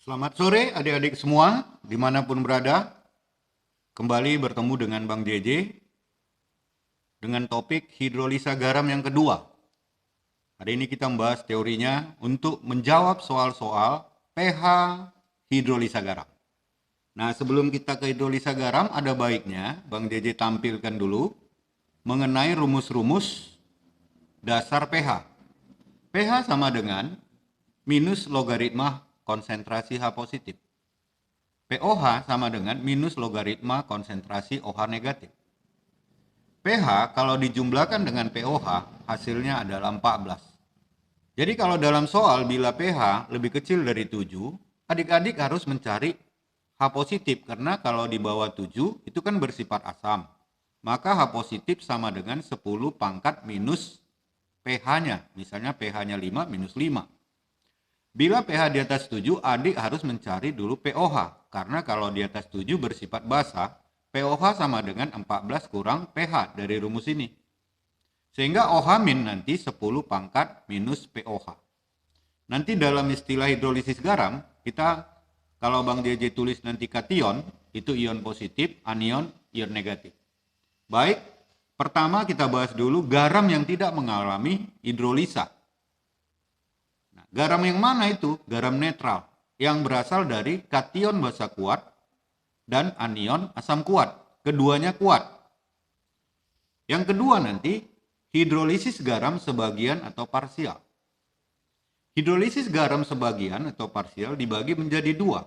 Selamat sore adik-adik semua, dimanapun berada. Kembali bertemu dengan Bang JJ dengan topik hidrolisa garam yang kedua. Hari ini kita membahas teorinya untuk menjawab soal-soal pH hidrolisa garam. Nah, sebelum kita ke hidrolisa garam, ada baiknya Bang JJ tampilkan dulu mengenai rumus-rumus dasar pH. pH sama dengan minus logaritma konsentrasi H positif. pOH sama dengan minus logaritma konsentrasi OH negatif. pH kalau dijumlahkan dengan pOH hasilnya adalah 14. Jadi kalau dalam soal bila pH lebih kecil dari 7, adik-adik harus mencari H positif karena kalau di bawah 7 itu kan bersifat asam. Maka H positif sama dengan 10 pangkat minus pH-nya. Misalnya pH-nya 5 minus 5. Bila pH di atas 7, adik harus mencari dulu pOH. Karena kalau di atas 7 bersifat basa, pOH sama dengan 14 kurang pH dari rumus ini. Sehingga OH min nanti 10 pangkat minus pOH. Nanti dalam istilah hidrolisis garam, kita kalau Bang JJ tulis nanti kation, itu ion positif, anion, ion negatif. Baik, pertama kita bahas dulu garam yang tidak mengalami hidrolisa. Nah, garam yang mana itu? Garam netral, yang berasal dari kation basa kuat dan anion asam kuat. Keduanya kuat. Yang kedua nanti, hidrolisis garam sebagian atau parsial. Hidrolisis garam sebagian atau parsial dibagi menjadi dua.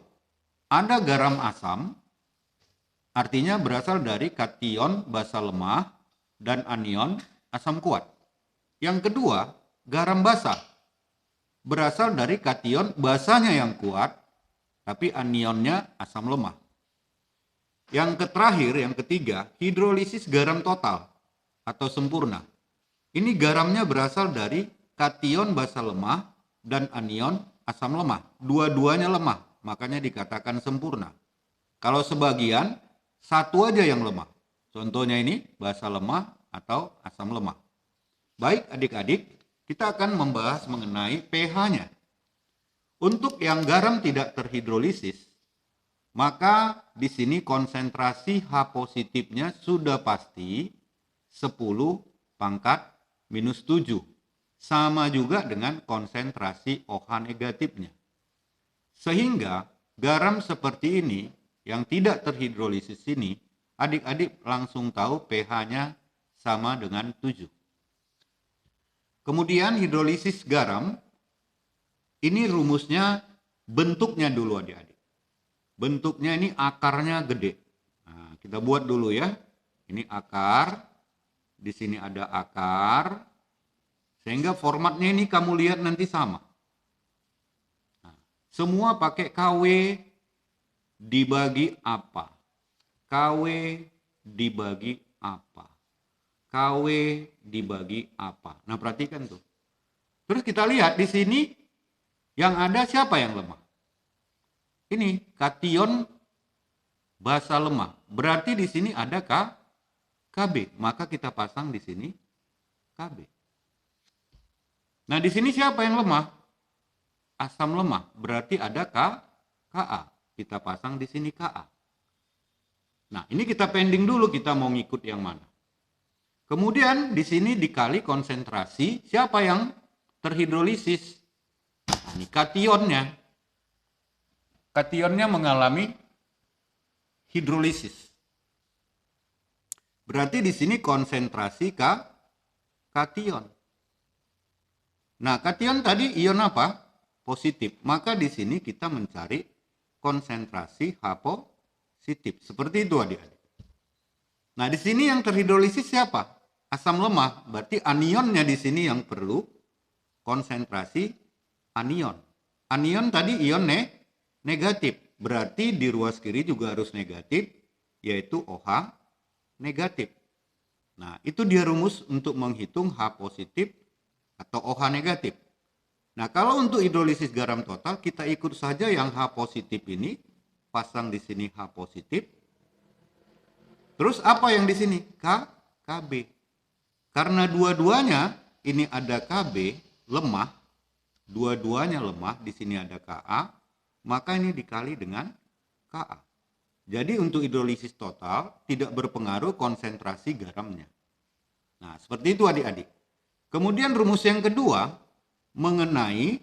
Ada garam asam, artinya berasal dari kation basa lemah dan anion asam kuat. Yang kedua, garam basa, berasal dari kation basanya yang kuat, tapi anionnya asam lemah. Yang terakhir, yang ketiga, hidrolisis garam total atau sempurna. Ini garamnya berasal dari kation basa lemah dan anion asam lemah. Dua-duanya lemah, makanya dikatakan sempurna. Kalau sebagian, satu aja yang lemah. Contohnya ini basa lemah atau asam lemah. Baik adik-adik, kita akan membahas mengenai pH-nya. Untuk yang garam tidak terhidrolisis, maka di sini konsentrasi H positifnya sudah pasti 10 pangkat minus 7. Sama juga dengan konsentrasi OH negatifnya. Sehingga garam seperti ini yang tidak terhidrolisis ini, adik-adik langsung tahu pH-nya sama dengan 7. Kemudian hidrolisis garam, ini rumusnya bentuknya dulu adik-adik. Bentuknya ini akarnya gede. Nah, kita buat dulu ya. Ini akar, di sini ada akar, sehingga formatnya ini kamu lihat nanti sama. Nah, semua pakai KW dibagi apa? KW dibagi apa? KW dibagi apa? Nah, perhatikan tuh. Terus kita lihat di sini yang ada siapa yang lemah? Ini kation basa lemah. Berarti di sini ada KB. Maka kita pasang di sini KB. Nah, di sini siapa yang lemah? Asam lemah. Berarti ada Ka. Kita pasang di sini Ka. Nah, ini kita pending dulu, kita mau ngikut yang mana. Kemudian di sini dikali konsentrasi siapa yang terhidrolisis. Nah, ini kationnya. Kationnya mengalami hidrolisis. Berarti di sini konsentrasi kation. Nah, kation tadi ion apa? Positif. Maka di sini kita mencari konsentrasi H positif. Seperti itu adik-adik. Nah, di sini yang terhidrolisis siapa? Asam lemah. Berarti anionnya di sini yang perlu konsentrasi anion. Anion tadi ion negatif. Berarti di ruas kiri juga harus negatif, yaitu OH negatif. Nah, itu dia rumus untuk menghitung H positif atau OH negatif. Nah, kalau untuk hidrolisis garam total, kita ikut saja yang H positif ini, pasang di sini H positif. Terus apa yang di sini? KB. Karena dua-duanya ini ada KB lemah, dua-duanya lemah, di sini ada Ka, maka ini dikali dengan Ka. Jadi untuk hidrolisis total tidak berpengaruh konsentrasi garamnya. Nah, seperti itu adik-adik. Kemudian rumus yang kedua mengenai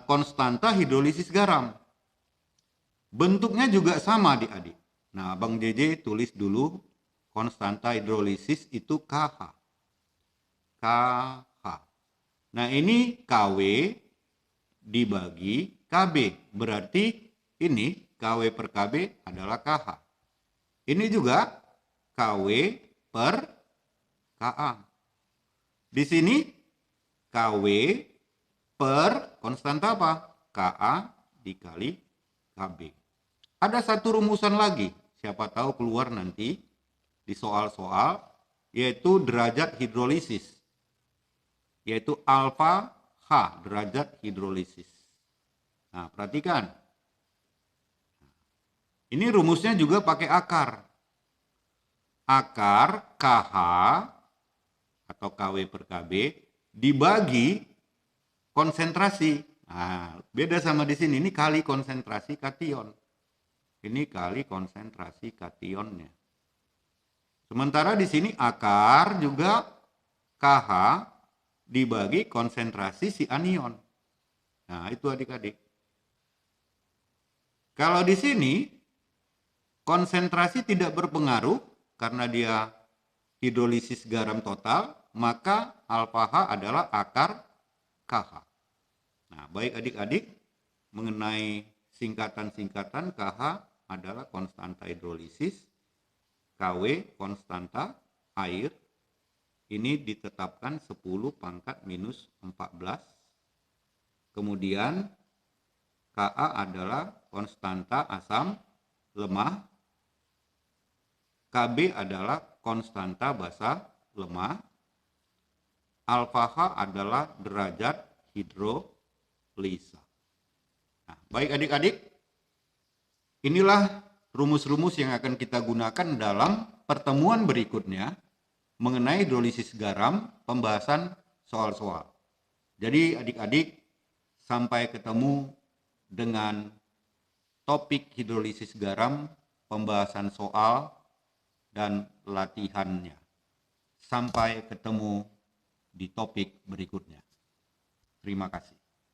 konstanta hidrolisis garam. Bentuknya juga sama adik-adik. Nah, Bang JJ tulis dulu konstanta hidrolisis itu KH. KH. Nah, ini KW dibagi KB. Berarti ini KW per KB adalah KH. Ini juga KW per KA. Di sini KW per konstanta apa? KA dikali KB. Ada satu rumusan lagi, siapa tahu keluar nanti di soal-soal, yaitu derajat hidrolisis. Yaitu alfa H, derajat hidrolisis. Nah, perhatikan. Ini rumusnya juga pakai akar. Akar KH atau KW per KB dibagi konsentrasi. Nah, beda sama di sini. Ini kali konsentrasi kation. Ini kali konsentrasi kationnya. Sementara di sini akar juga KH dibagi konsentrasi si anion. Nah, itu adik-adik. Kalau di sini konsentrasi tidak berpengaruh karena dia hidrolisis garam total, maka alfa H adalah akar KH. Nah, baik adik-adik, mengenai singkatan-singkatan KH adalah konstanta hidrolisis, KW konstanta air, ini ditetapkan 10 pangkat minus 14. Kemudian Ka adalah konstanta asam lemah, Kb adalah konstanta basa lemah, alfa H adalah derajat hidrolisa. Nah, baik adik-adik, inilah rumus-rumus yang akan kita gunakan dalam pertemuan berikutnya mengenai hidrolisis garam, pembahasan soal-soal. Jadi adik-adik, sampai ketemu dengan topik hidrolisis garam, pembahasan soal, dan latihannya. Sampai ketemu di topik berikutnya. Terima kasih.